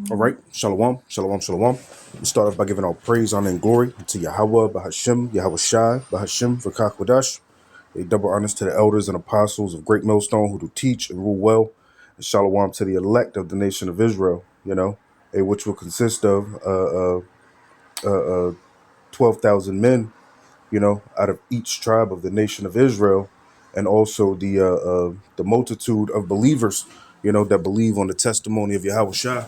All right, shalom, shalom, shalom. We start off by giving all praise, honor, and glory to Yahweh, Bahashim, Yahweh Shai, Bahashim, Vakakwadash. A double honors to the elders and apostles of Great Millstone who do teach and rule well. And shalom to the elect of the nation of Israel, which will consist of 12,000 men, out of each tribe of the nation of Israel, and also the multitude of believers, that believe on the testimony of Yahweh Shai,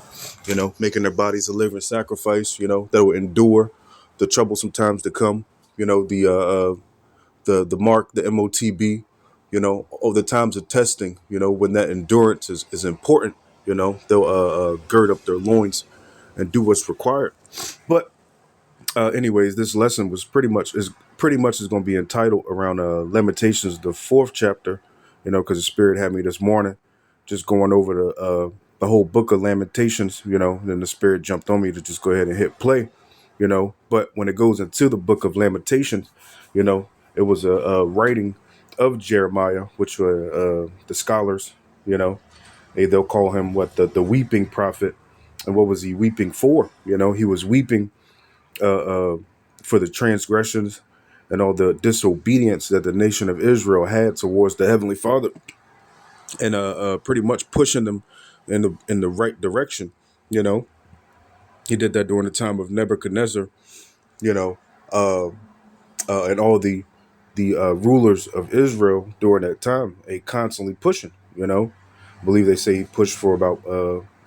making their bodies a living sacrifice, that will endure the troublesome times to come, the mark, the MOTB, of the times of testing, when that endurance is important, they'll gird up their loins and do what's required. But anyways, this lesson was pretty much is going to be entitled around Lamentations, the fourth chapter, because the Spirit had me this morning, just going over the whole book of Lamentations, then the Spirit jumped on me to just go ahead and hit play, But when it goes into the book of Lamentations, it was a writing of Jeremiah, which were the scholars, they'll call him the weeping prophet. And what was he weeping for? He was weeping for the transgressions and all the disobedience that the nation of Israel had towards the Heavenly Father, and pretty much pushing them in the right direction. He did that during the time of Nebuchadnezzar. You know, and all the rulers of Israel during that time, constantly pushing. I believe they say he pushed for about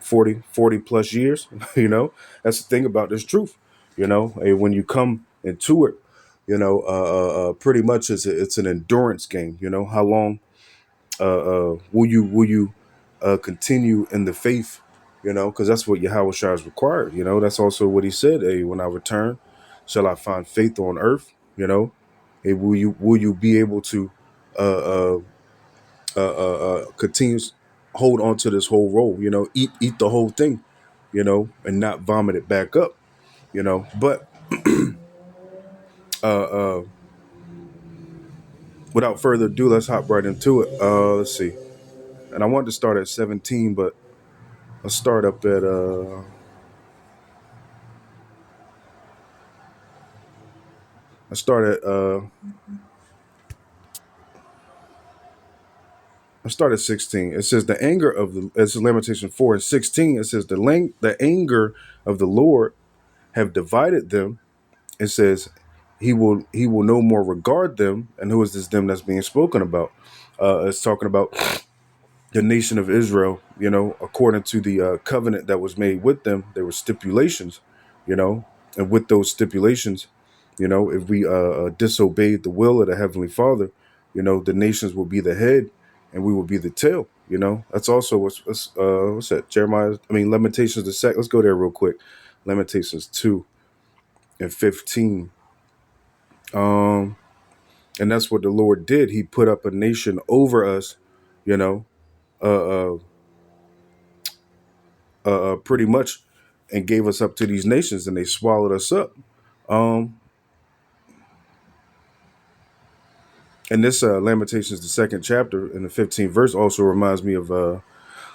40 plus years. That's the thing about this truth. When you come into it, pretty much it's an endurance game. How long will you continue in the faith? Because that's what Yahweh Shai is required. That's also what he said. Hey, when I return, shall I find faith on earth? Hey, will you be able to uh, continue hold on to this whole roll? Eat the whole thing, and not vomit it back up. But without further ado, let's hop right into it. Let's see. And I wanted to start at 17, but let's start up at I start at I start at 16. It says the anger of the it's Lamentation 4 and 16. It says the anger of the Lord have divided them. It says he will no more regard them. And who is this them that's being spoken about? It's talking about the nation of Israel, according to the covenant that was made with them. There were stipulations, and with those stipulations, if we disobeyed the will of the Heavenly Father, the nations will be the head and we will be the tail. That's also what's that? Lamentations the second. Let's go there real quick. Lamentations 2 and 15. And that's what the Lord did. He put up a nation over us, you know, uh, uh, pretty much, and gave us up to these nations, and they swallowed us up. Um, and this Lamentations, the second chapter, in the 15th verse, also reminds me of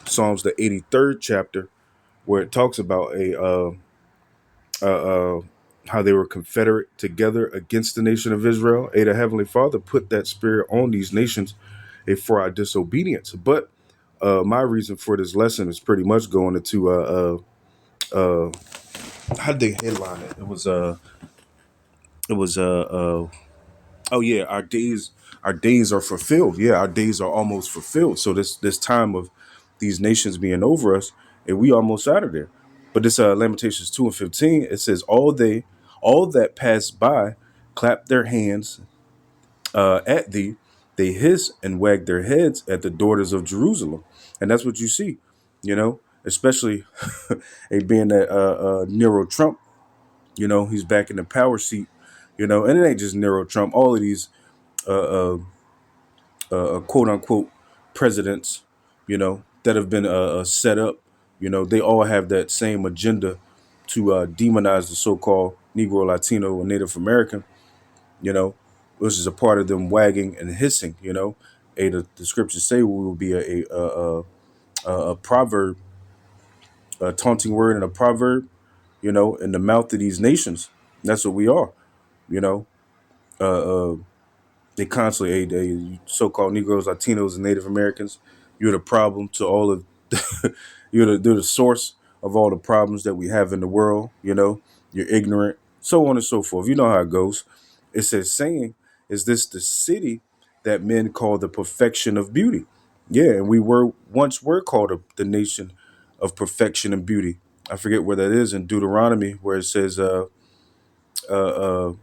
Psalms, the 83rd chapter, where it talks about how they were confederate together against the nation of Israel. The Heavenly Father put that spirit on these nations for our disobedience. But my reason for this lesson is pretty much going into how did they headline it? It was oh yeah, our days are fulfilled. Yeah, our days are almost fulfilled. So this time of these nations being over us, and we almost out of there. But this Lamentations 2 and 15, it says all that pass by clap their hands at thee, they hiss and wag their heads at the daughters of Jerusalem. And that's what you see, especially being that Nero Trump, he's back in the power seat, and it ain't just Nero Trump, all of these uh, uh, quote unquote presidents, that have been set up, they all have that same agenda to demonize the so-called Negro, Latino, and Native American, you know, which is a part of them wagging and hissing, the scriptures say we will be a proverb a taunting word and a proverb, in the mouth of these nations. That's what we are, you know. Uh, they constantly, hey, so-called Negroes, Latinos, and Native Americans, you're the problem to all of, they're the source of all the problems that we have in the world. You're ignorant, so on and so forth. You know how it goes. It says, saying, is this the city that men call the perfection of beauty? Yeah, and we were called the nation of perfection and beauty. I forget where that is in Deuteronomy, where it says, uh, uh,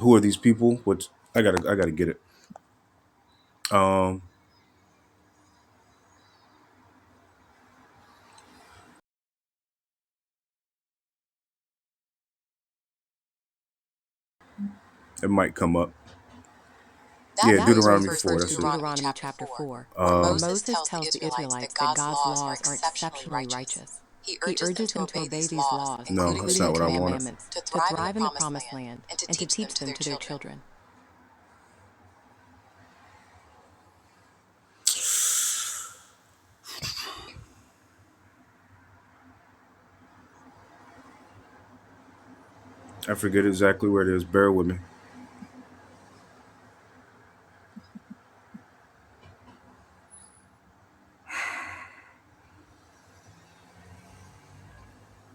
"Who are these people?" Which I gotta get it. Um, it might come up. Yeah, That verse Deuteronomy refers 4. to That's it. Deuteronomy chapter 4, where Moses tells the Israelites that God's laws are exceptionally righteous. He urges them to obey these laws, No, that's including the not what I Ten wanted. Commandments, to thrive in the Promised Land and to teach them to their children. I forget exactly where it is. Bear with me.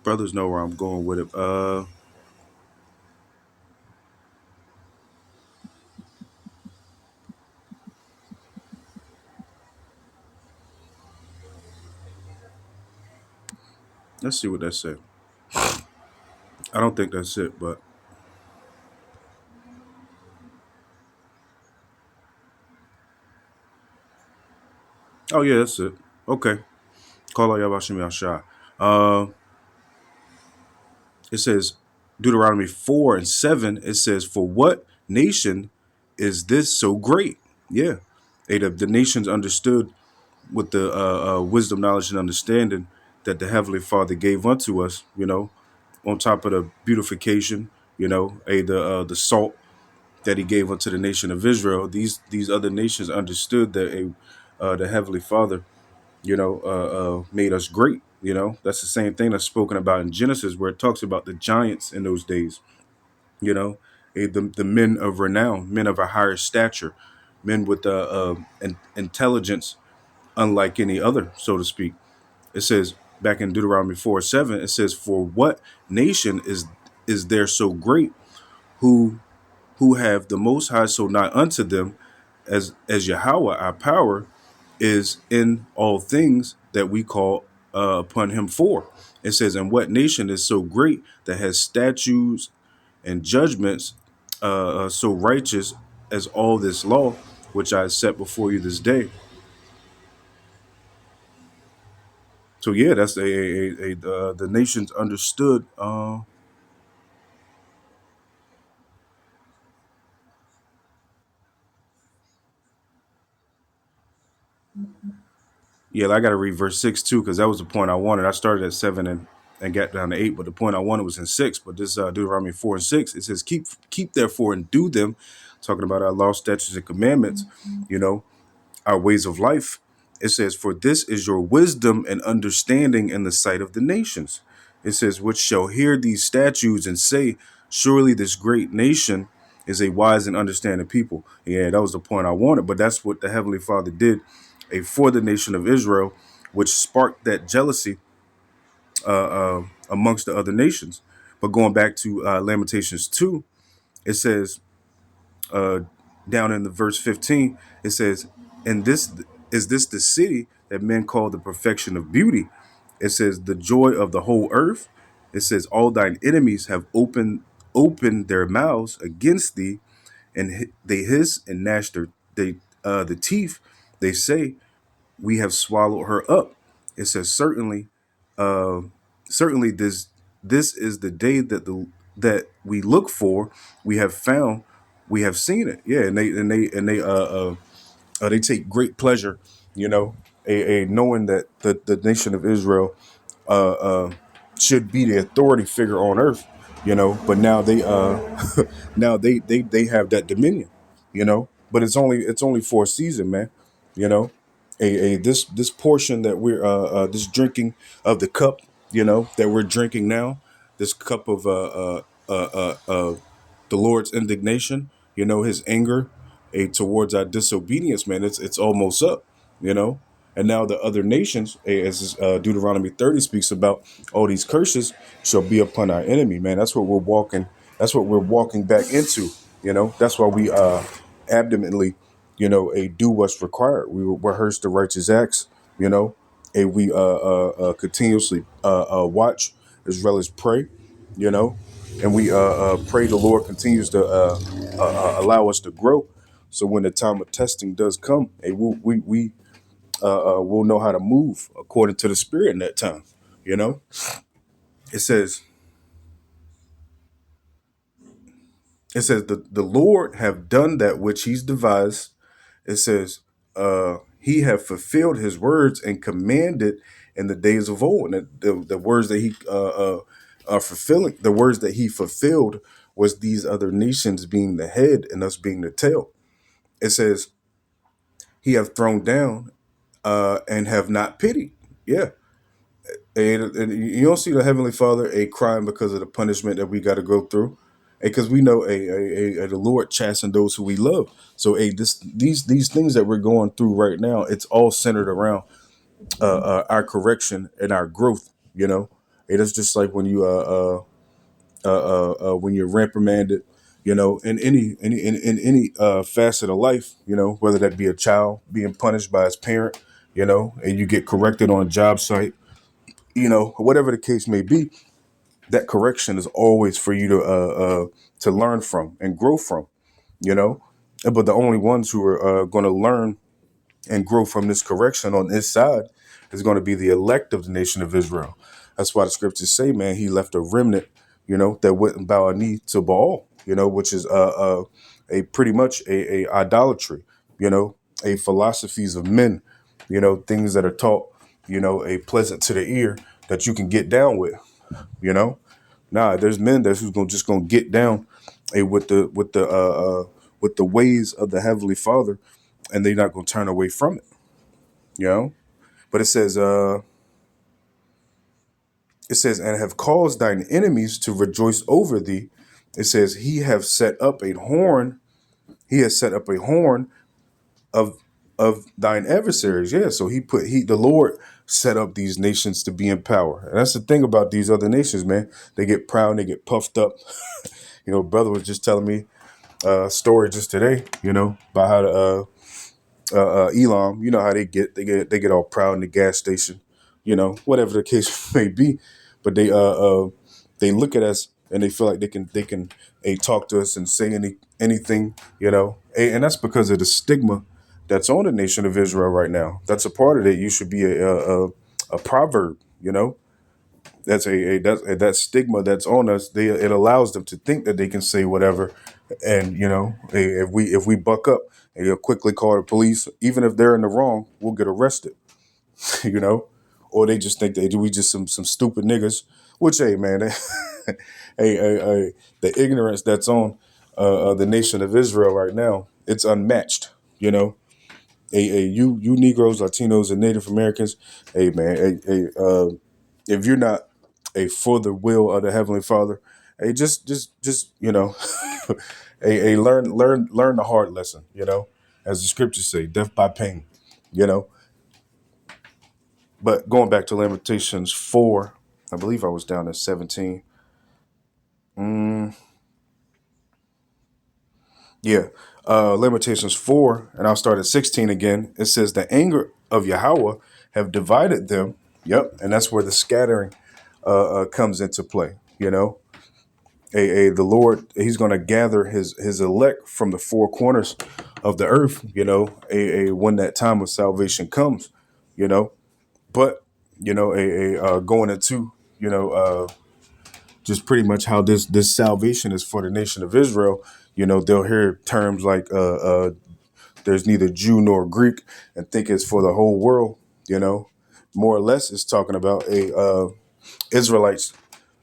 Brothers know where I'm going with it. Let's see what that said. I don't think that's it, but oh yeah, that's it. Okay. Call out Yabashim Yashai. Uh, it says Deuteronomy 4:7. It says, "For what nation is this so great?" Yeah, the nations understood with the wisdom, knowledge, and understanding that the Heavenly Father gave unto us. On top of the beautification, the salt that He gave unto the nation of Israel. These other nations understood that the Heavenly Father, made us great. That's the same thing that's spoken about in Genesis, where it talks about the giants in those days. You know, the men of renown, men of a higher stature, men with intelligence unlike any other, so to speak. It says back in Deuteronomy 4:7, it says, "For what nation is there so great who have the Most High so nigh unto them, as Yahweh our power is in all things that we call upon Him for." It says, "And what nation is so great that has statutes and judgments so righteous as all this law which I set before you this day?" So yeah, that's the nations understood. Yeah, I got to read verse 6 too, because that was the point I wanted. I started at 7 and got down to 8, but the point I wanted was in 6. But this Deuteronomy 4:6, it says, "Keep therefore and do them," talking about our law, statutes, and commandments. You know, our ways of life. It says, "For this is your wisdom and understanding in the sight of the nations." It says, "Which shall hear these statutes and say, surely this great nation is a wise and understanding people." Yeah, that was the point I wanted. But that's what the Heavenly Father did for the nation of Israel, which sparked that jealousy amongst the other nations. But going back to Lamentations 2, it says, uh, down in the verse 15, it says, "And this is this the city that men call the perfection of beauty?" It says, "The joy of the whole earth." It says, "All thine enemies have opened their mouths against thee, and they hiss and gnash the teeth. They say, we have swallowed her up." It says, uh, certainly this is the day that we look for. We have found, we have seen it. Yeah, and they take great pleasure, knowing that the nation of Israel uh, uh, should be the authority figure on earth. But now they now they have that dominion. But it's only for a season, man. You know This portion that we're this drinking of the cup, that we're drinking now, this cup of the Lord's indignation, his anger, towards our disobedience, man. It's almost up, you know. And now the other nations, as Deuteronomy 30 speaks about, all these curses shall be upon our enemy, man. That's what we're walking. That's what we're walking back into, That's why we abdominantly, do what's required. We rehearse the righteous acts, and we continuously watch as well as pray, you know, and we pray the Lord continues to allow us to grow. So when the time of testing does come, we'll know how to move according to the Spirit in that time. You know, it says the Lord have done that which He's devised. It says He have fulfilled His words and commanded in the days of old. And the words that He fulfilling, the words that He fulfilled was these other nations being the head and us being the tail. It says He have thrown down and have not pitied. Yeah. And you don't see the Heavenly Father crying because of the punishment that we got to go through, because we know the Lord chasten those who we love. So these things that we're going through right now, it's all centered around our correction and our growth. It is just like when you when you're reprimanded, in any facet of life, whether that be a child being punished by his parent, and you get corrected on a job site, whatever the case may be, that correction is always for you to learn from and grow from, you know. But the only ones who are going to learn and grow from this correction on this side is going to be the elect of the nation of Israel. That's why the scriptures say, man, He left a remnant, that wouldn't bow a knee to Baal, which is a pretty much a idolatry, a philosophies of men, things that are taught, a pleasant to the ear that you can get down with, you know. Nah, there's men that's who's just gonna get down with the ways of the Heavenly Father, and they're not gonna turn away from it, you know. But it says, and have caused thine enemies to rejoice over thee. It says, he has set up a horn of thine adversaries. Yeah, so the Lord set up these nations to be in power. And that's the thing about these other nations, man. They get proud and they get puffed up. Brother was just telling me a story just today, about how the Elam, how they get all proud in the gas station, whatever the case may be. But they look at us and they feel like they can talk to us and say anything, and that's because of the stigma that's on the nation of Israel right now. That's a part of it. You should be a proverb, That's that stigma that's on us. It allows them to think that they can say whatever, and if we buck up and you'll quickly call the police, even if they're in the wrong, we'll get arrested, you know, or they just think that we just some stupid niggas. Which, hey man, hey, the ignorance that's on the nation of Israel right now, it's unmatched, you Negroes, Latinos, and Native Americans, hey man, if you're not for the will of the Heavenly Father, hey, just learn the hard lesson, as the scriptures say, death by pain, you know. But going back to Lamentations 4, I believe I was down at 17. Yeah, Lamentations 4, and I'll start at 16 again. It says, the anger of Yahweh have divided them. Yep, and that's where the scattering comes into play, the Lord, He's going to gather his elect from the four corners of the earth, when that time of salvation comes, but going into just pretty much how this salvation is for the nation of Israel. They'll hear terms like there's neither Jew nor Greek, and think it's for the whole world. More or less, it's talking about Israelites,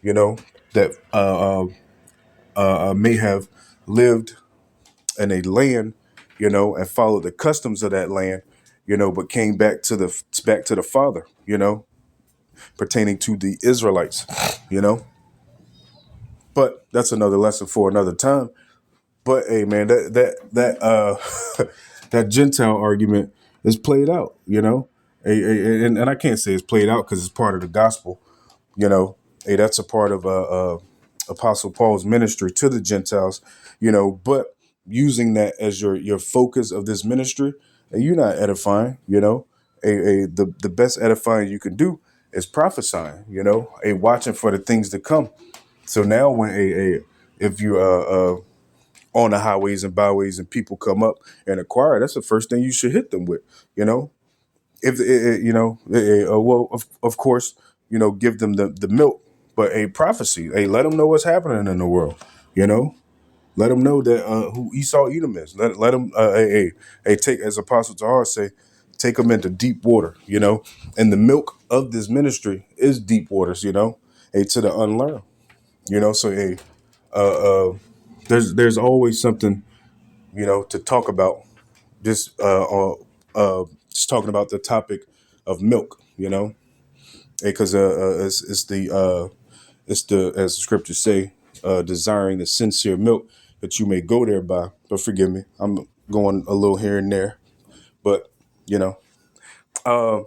that may have lived in a land, and followed the customs of that land, but came back to the Father, pertaining to the Israelites, you know. But that's another lesson for another time. But hey, man, that that Gentile argument is played out, and I can't say it's played out because it's part of the gospel, you know. Hey, that's a part of Apostle Paul's ministry to the Gentiles, But using that as your focus of this ministry, and you're not edifying, the best edifying you can do is prophesying, watching for the things to come. So now when if you on the highways and byways and people come up and inquire, that's the first thing you should hit them with, you know. If well, of course, give them the milk, but a prophecy. Hey, let them know what's happening in the world, you know. Let them know that who Esau Edom is. Let them take, as Apostle Tahar say, take them into deep water, And the milk of this ministry is deep waters, to the unlearned, So there's always something, to talk about. Just just talking about the topic of milk, because it's the, as the scriptures say, desiring the sincere milk that you may go thereby. But forgive me, I'm going a little here and there, but you know, uh,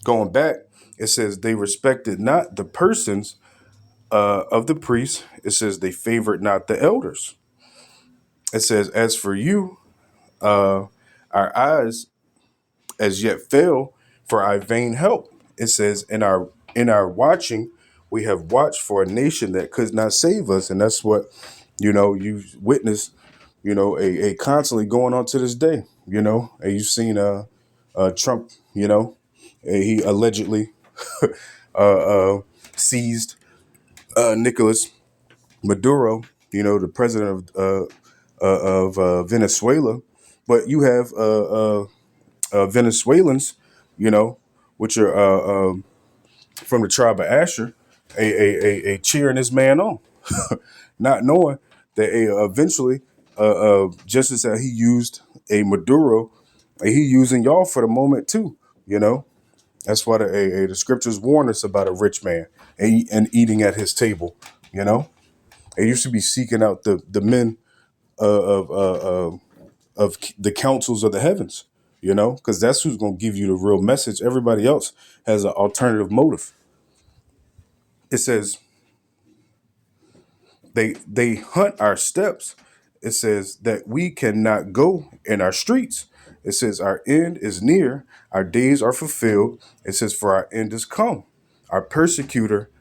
going back, it says they respected not the persons of the priests. It says they favored not the elders. It says, as for you, our eyes as yet fail for our vain help. It says, in our watching, we have watched for a nation that could not save us, and that's what you've witnessed, a constantly going on to this day, and you've seen Trump, he allegedly seized Nicolas Maduro, the president of Venezuela, but you have Venezuelans, which are from the tribe of Asher, a cheering this man on, not knowing that eventually, just as he used a Maduro, he using y'all for the moment too. That's why the scriptures warn us about a rich man and eating at his table. They used to be seeking out the men of the councils of the heavens, because that's who's going to give you the real message. Everybody else has an alternative motive. It says they hunt our steps. It says that we cannot go in our streets. It says our end is near, our days are fulfilled. It says for our end is come. Our persecutor,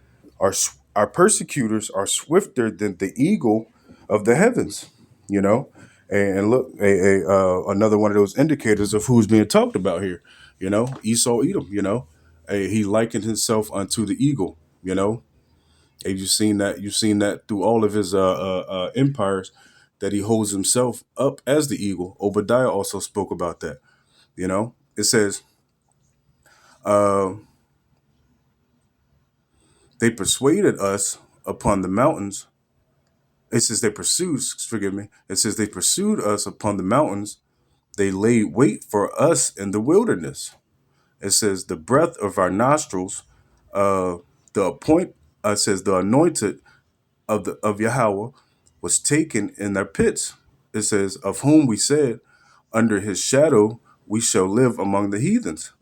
our persecutors are swifter than the eagle of the heavens. And look, another one of those indicators of who's being talked about here. Esau Edom. He likened himself unto the eagle. And you've seen that through all of his empires, that he holds himself up as the eagle. Obadiah also spoke about that. It says they persuaded us upon the mountains. It says they pursued. Forgive me. It says they pursued us upon the mountains. They laid wait for us in the wilderness. It says the breath of our nostrils, the appoint. Says the anointed of Yahweh was taken in their pits. It says, of whom we said, under his shadow we shall live among the heathens.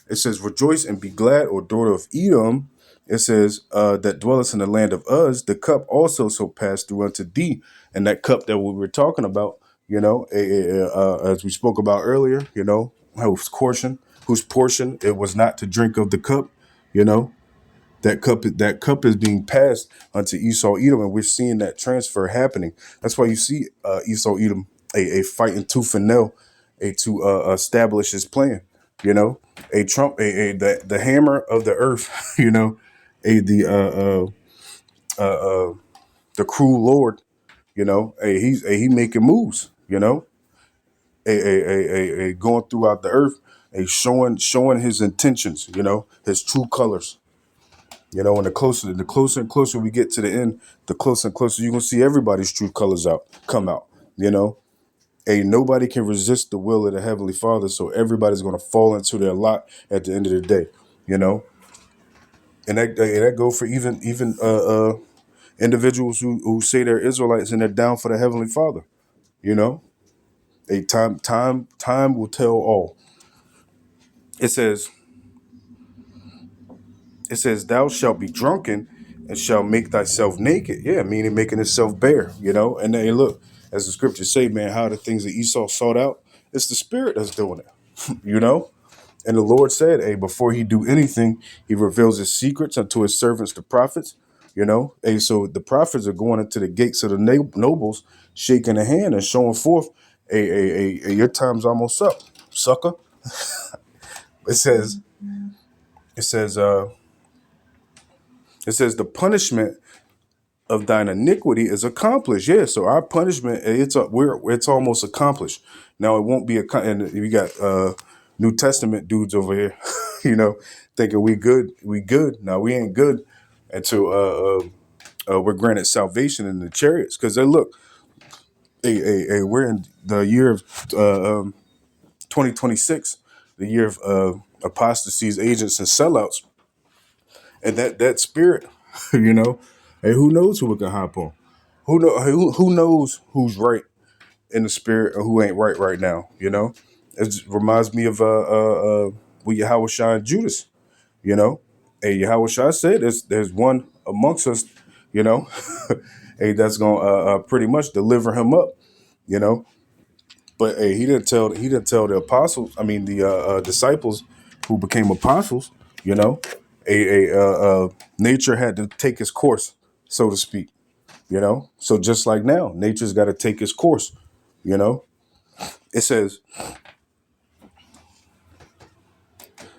It says, rejoice and be glad, O daughter of Edom. It says, that dwellest in the land of Uz, the cup also so passed through unto thee. And that cup that we were talking about, as we spoke about earlier, whose portion it was not to drink of the cup, that cup is being passed unto Esau Edom, and we're seeing that transfer happening. That's why you see Esau Edom a fighting tooth and nail to establish his plan. A Trump, the hammer of the earth. The cruel Lord. He making moves. A going throughout the earth, showing his intentions. His true colors. And the closer and closer we get to the end, the closer and closer you're gonna see everybody's true colors come out. Nobody can resist the will of the Heavenly Father, so everybody's going to fall into their lot at the end of the day, you know. And that go for even individuals who say they're Israelites and they're down for the Heavenly Father, you know. A time will tell all. It says thou shalt be drunken and shalt make thyself naked. Yeah, meaning making itself bare, you know. And then look, as the scriptures say, man, how the things that Esau sought out, it's the spirit that's doing it, you know. And the Lord said, hey, before he do anything, he reveals his secrets unto his servants, the prophets, you know. Hey, so the prophets are going into the gates of the nobles, shaking a hand and showing forth, your time's almost up, sucker. It says, it says, uh, it says the punishment of thine iniquity is accomplished. Yeah, so our punishment, it's almost accomplished. Now it won't be and we got New Testament dudes over here, you know, thinking we good. Now we ain't good until we're granted salvation in the chariots. Because look, we're in the year of 2026, the year of apostasies, agents, and sellouts, and that spirit, you know, and who knows who we can hop on. Who knows who's right in the spirit or who ain't right now? You know, it just reminds me of with Yahweh Shai and Judas. You know, hey, Yahweh Shai said there's one amongst us. You know, hey, that's gonna pretty much deliver him up. You know, but hey, he didn't tell the apostles. I mean, the disciples who became apostles. You know, nature had to take its course, so to speak. You know, so just like now, nature's got to take its course. You know, it says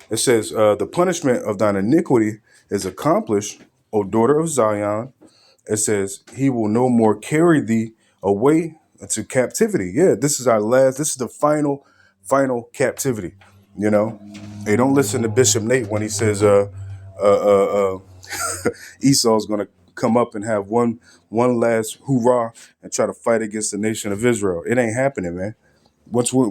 the punishment of thine iniquity is accomplished, O daughter of Zion. It says he will no more carry thee away into captivity. Yeah, this is our last. This is the final captivity. You know, hey, don't listen to Bishop Nate when he says Esau's going to come up and have one last hoorah and try to fight against the nation of Israel. It ain't happening, man. Once we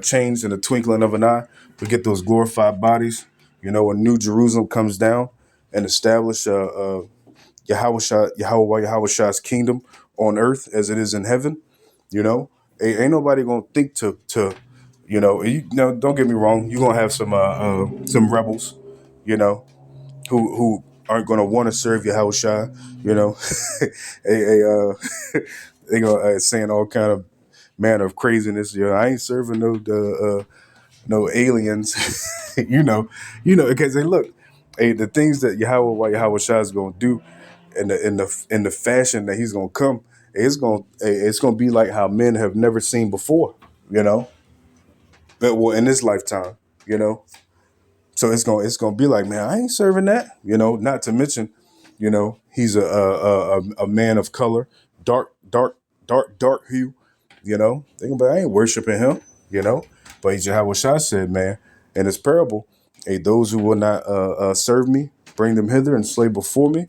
changed in the twinkling of an eye, we get those glorified bodies. You know, when New Jerusalem comes down and establish Yahweh Shai's kingdom on earth as it is in heaven. You know, ain't nobody gonna think to don't get me wrong. You're gonna have some rebels, you know, who aren't gonna want to serve Yahweh Shai. You know, they gonna saying all kind of manner of craziness. You know, I ain't serving no aliens. you know, because they look, hey, the things that Yahweh Shai is gonna do in the fashion that he's gonna come, it's gonna be like how men have never seen before. You know, but well, in this lifetime, you know. So it's gonna be like, man, I ain't serving that. You know, not to mention, you know, he's a man of color, dark hue. You know, they gonna be, I ain't worshiping him. You know, but Yahweh Shai said, man, in this parable, hey, those who will not serve me, bring them hither and slay before me.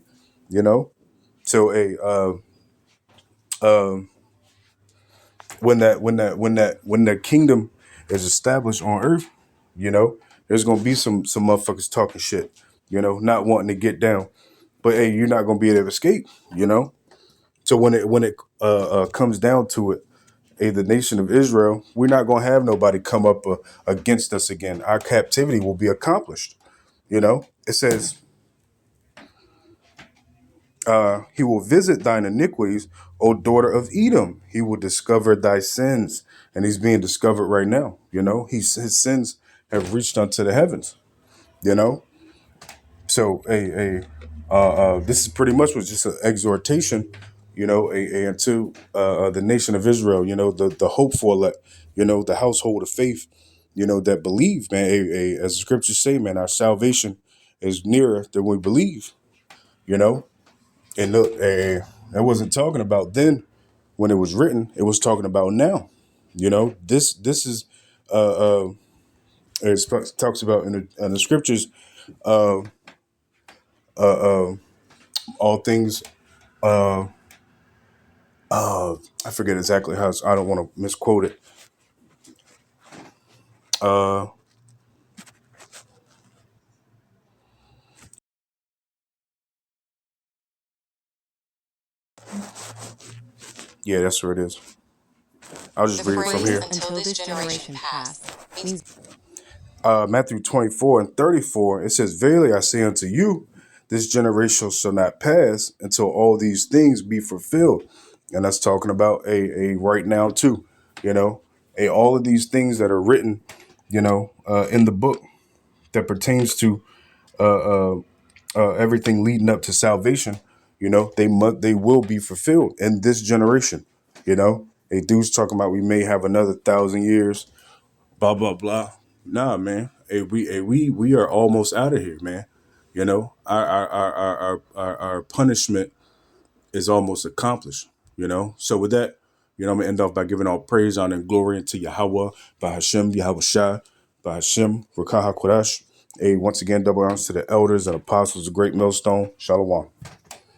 You know, so when that kingdom is established on earth, you know, there's gonna be some motherfuckers talking shit, you know, not wanting to get down. But hey, you're not gonna be able to escape, you know. So when it comes down to it, hey, the nation of Israel, we're not gonna have nobody come up against us again. Our captivity will be accomplished. You know, it says he will visit thine iniquities, O daughter of Edom. He will discover thy sins. And he's being discovered right now. You know, his sins have reached unto the heavens, you know? So, this is pretty much was just an exhortation, you know, to the nation of Israel, you know, the hope for elect, you know, the household of faith, you know, that believe, man. As the scriptures say, man, our salvation is nearer than we believe, you know? And look, that wasn't talking about then when it was written. It was talking about now. You know, this is it talks about in the scriptures, all things I forget exactly how I don't want to misquote it. Uh, yeah, that's where it is. I'll just read it from here. Until this generation pass means Matthew 24:34, it says, "Verily I say unto you, this generation shall not pass until all these things be fulfilled." And that's talking about a right now too, you know, all of these things that are written, in the book that pertains to everything leading up to salvation, they will be fulfilled in this generation. A dude's talking about we may have another 1,000 years, blah blah blah. Nah, man. We are almost out of here, man. Our punishment is almost accomplished. So with that, I'm gonna end off by giving all praise, honor, and glory unto Yahweh, by Hashem, Yahweh Shai, by Hashem, Rakah HaKodesh. Once again, double honors to the elders and apostles, the great millstone. Shalom.